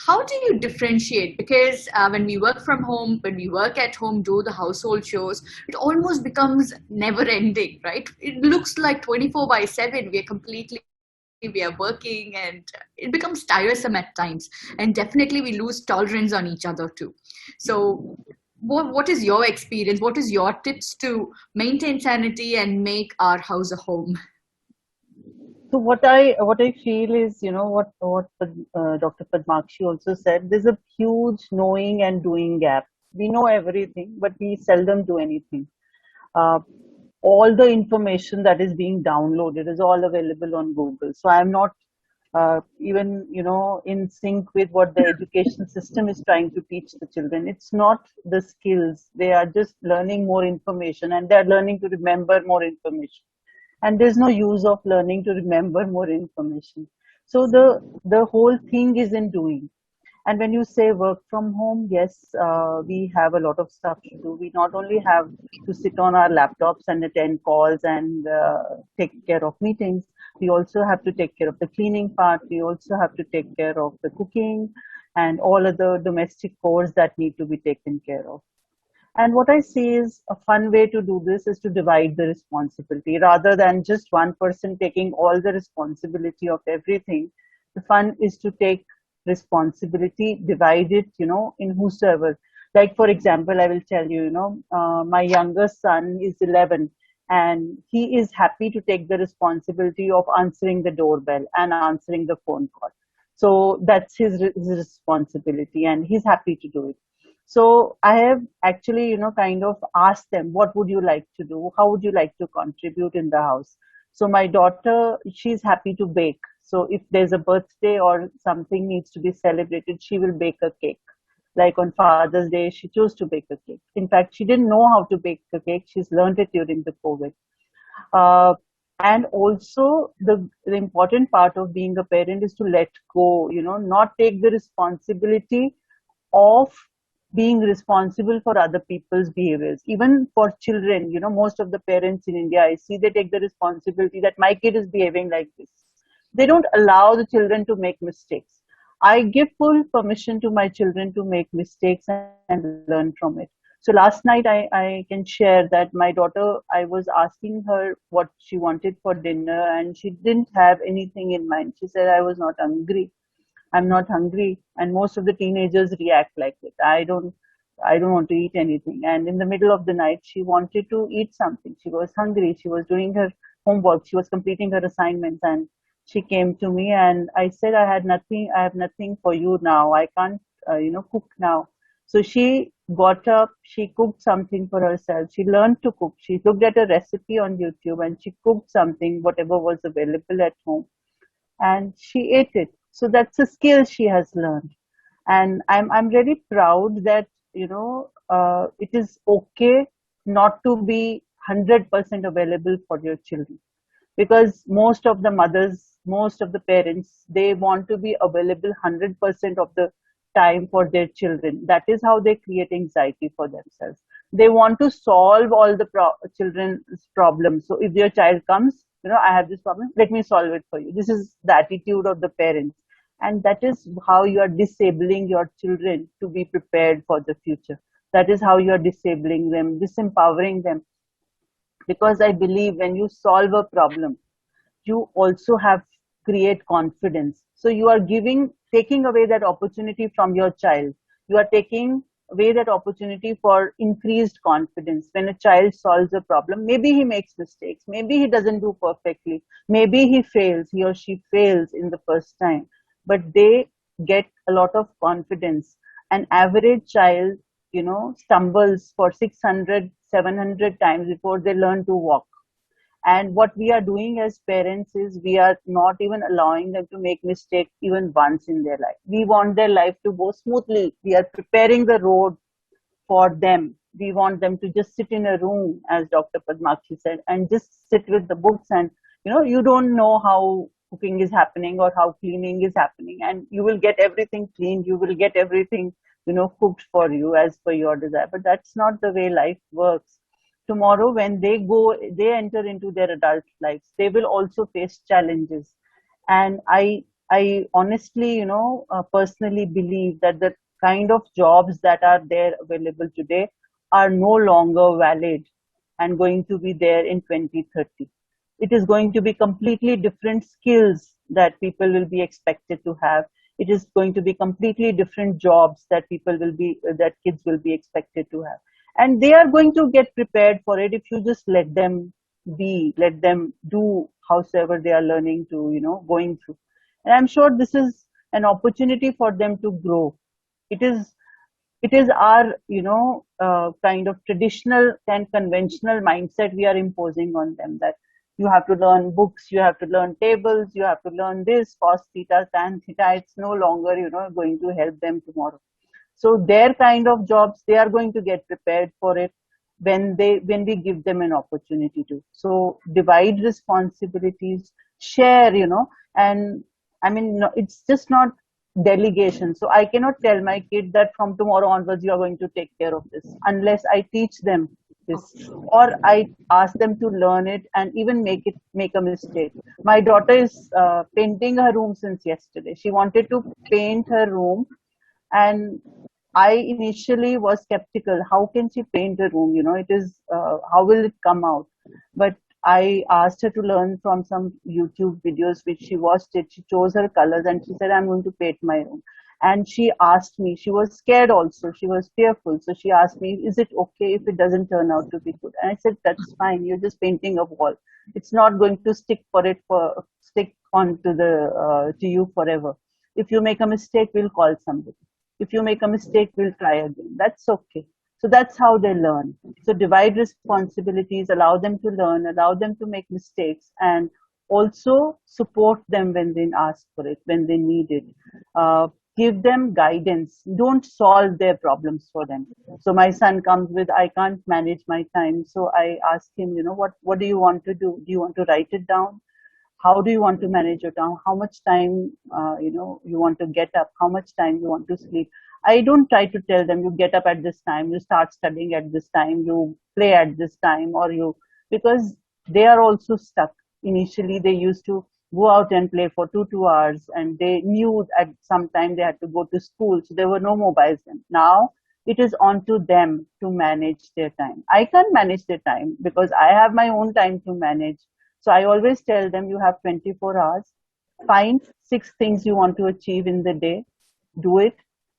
How do you differentiate? Because when we work from home, when we work at home, do the household chores, it almost becomes never ending, right? It looks like 24/7. We are working, and it becomes tiresome at times. And definitely we lose tolerance on each other too. So what is your experience? What is your tips to maintain sanity and make our house a home? So what I feel is, Dr. Padmakshi also said, there's a huge knowing and doing gap. We know everything, but we seldom do anything. Uh, all the information that is being downloaded is all available on Google. So I'm not even in sync with what the education system is trying to teach the children. It's not the skills; they are just learning more information, and they're learning to remember more information, and there's no use of learning to remember more information. So the whole thing is in doing. And when you say work from home, yes, we have a lot of stuff to do. We not only have to sit on our laptops and attend calls and take care of meetings, we also have to take care of the cleaning part. We also have to take care of the cooking and all other domestic chores that need to be taken care of. And what I see is a fun way to do this is to divide the responsibility rather than just one person taking all the responsibility of everything. The fun is to take responsibility, divide it, in whosoever. Like, for example, I will tell you, my younger son is 11 and he is happy to take the responsibility of answering the doorbell and answering the phone call. So that's his responsibility and he's happy to do it. So I have actually, kind of asked them, what would you like to do? How would you like to contribute in the house? So my daughter, she's happy to bake. So if there's a birthday or something needs to be celebrated, she will bake a cake. Like on Father's Day, she chose to bake a cake. In fact, she didn't know how to bake a cake. She's learned it during the COVID. Uh, and also the important part of being a parent is to let go, not take the responsibility of being responsible for other people's behaviors. Even for children, most of the parents in India, I see they take the responsibility that my kid is behaving like this. They don't allow the children to make mistakes. I give full permission to my children to make mistakes and learn from it. So last night I can share that my daughter, I was asking her what she wanted for dinner and she didn't have anything in mind. She said, I was not hungry. I'm not hungry. And most of the teenagers react like it. I don't want to eat anything. And in the middle of the night, she wanted to eat something. She was hungry. She was doing her homework. She was completing her assignments and she came to me and I said, I have nothing for you now. I can't, cook now. So she got up, she cooked something for herself. She learned to cook. She looked at a recipe on YouTube and she cooked something, whatever was available at home. And she ate it. So that's a skill she has learned. And I'm really proud that, it is okay not to be 100% available for your children. Because most of the mothers, most of the parents, they want to be available 100% of the time for their children. That is how they create anxiety for themselves. They want to solve all the children's problems. So if your child comes, I have this problem, let me solve it for you. This is the attitude of the parents. And that is how you are disabling your children to be prepared for the future. That is how you are disabling them, disempowering them. Because I believe when you solve a problem, you also have create confidence. So you are taking away that opportunity from your child. You are taking away that opportunity for increased confidence. When a child solves a problem, maybe he makes mistakes, maybe he doesn't do perfectly, maybe he or she fails in the first time, but they get a lot of confidence. An average child, stumbles for 600, 700 times before they learn to walk. And what we are doing as parents is we are not even allowing them to make mistakes even once in their life. We want their life to go smoothly. We are preparing the road for them. We want them to just sit in a room, as Dr. Padmakshi said, and just sit with the books. And, you don't know how cooking is happening or how cleaning is happening. And you will get everything cleaned. You will get everything, cooked for you as per your desire. But that's not the way life works. tomorrow when they enter into their adult lives, they will also face challenges. And I honestly, personally believe that the kind of jobs that are there available today are no longer valid and going to be there in 2030. It is going to be completely different skills that people will be expected to have. It is going to be completely different jobs that that kids will be expected to have. And they are going to get prepared for it if you just let them do howsoever they are learning to, going through. And I'm sure this is an opportunity for them to grow. It is our, kind of traditional and conventional mindset we are imposing on them, that you have to learn books, you have to learn tables, you have to learn this, cos theta, tan theta. It's no longer, going to help them tomorrow. So their kind of jobs, they are going to get prepared for it when we give them an opportunity to. So divide responsibilities, share, and I mean, no, it's just not delegation. So I cannot tell my kid that from tomorrow onwards you are going to take care of this unless I teach them this, or I ask them to learn it and even make a mistake. My daughter is painting her room since yesterday. She wanted to paint her room, and I initially was skeptical. How can she paint a room? It is, how will it come out? But I asked her to learn from some YouTube videos which she watched it. She chose her colors and she said, I'm going to paint my room. And she asked me, she was scared also. She was fearful. So she asked me, is it okay if it doesn't turn out to be good? And I said, that's fine. You're just painting a wall. It's not going to stick onto to you forever. If you make a mistake, we'll call somebody. If you make a mistake, we'll try again. That's okay. So that's how they learn. So divide responsibilities, allow them to learn, allow them to make mistakes, and also support them when they ask for it, when they need it. Give them guidance. Don't solve their problems for them. So my son comes with, I can't manage my time. So I ask him, what do you want to do? Do you want to write it down? How do you want to manage your time? How much time, you want to get up? How much time you want to sleep? I don't try to tell them you get up at this time, you start studying at this time, you play at this time, because they are also stuck. Initially, they used to go out and play for 2 hours, and they knew at some time they had to go to school, so there were no mobiles then. Now, it is on to them to manage their time. I can't manage their time because I have my own time to manage. So I always tell them you have 24 hours, find 6 things you want to achieve in the day, do it.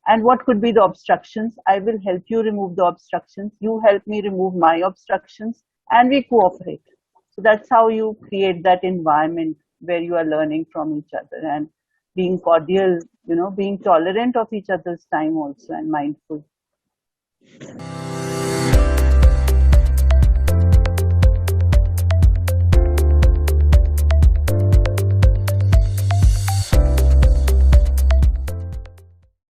And what could be the obstructions? I will help you remove the obstructions. You help me remove my obstructions, and we cooperate. So that's how you create that environment where you are learning from each other and being cordial, being tolerant of each other's time also, and mindful.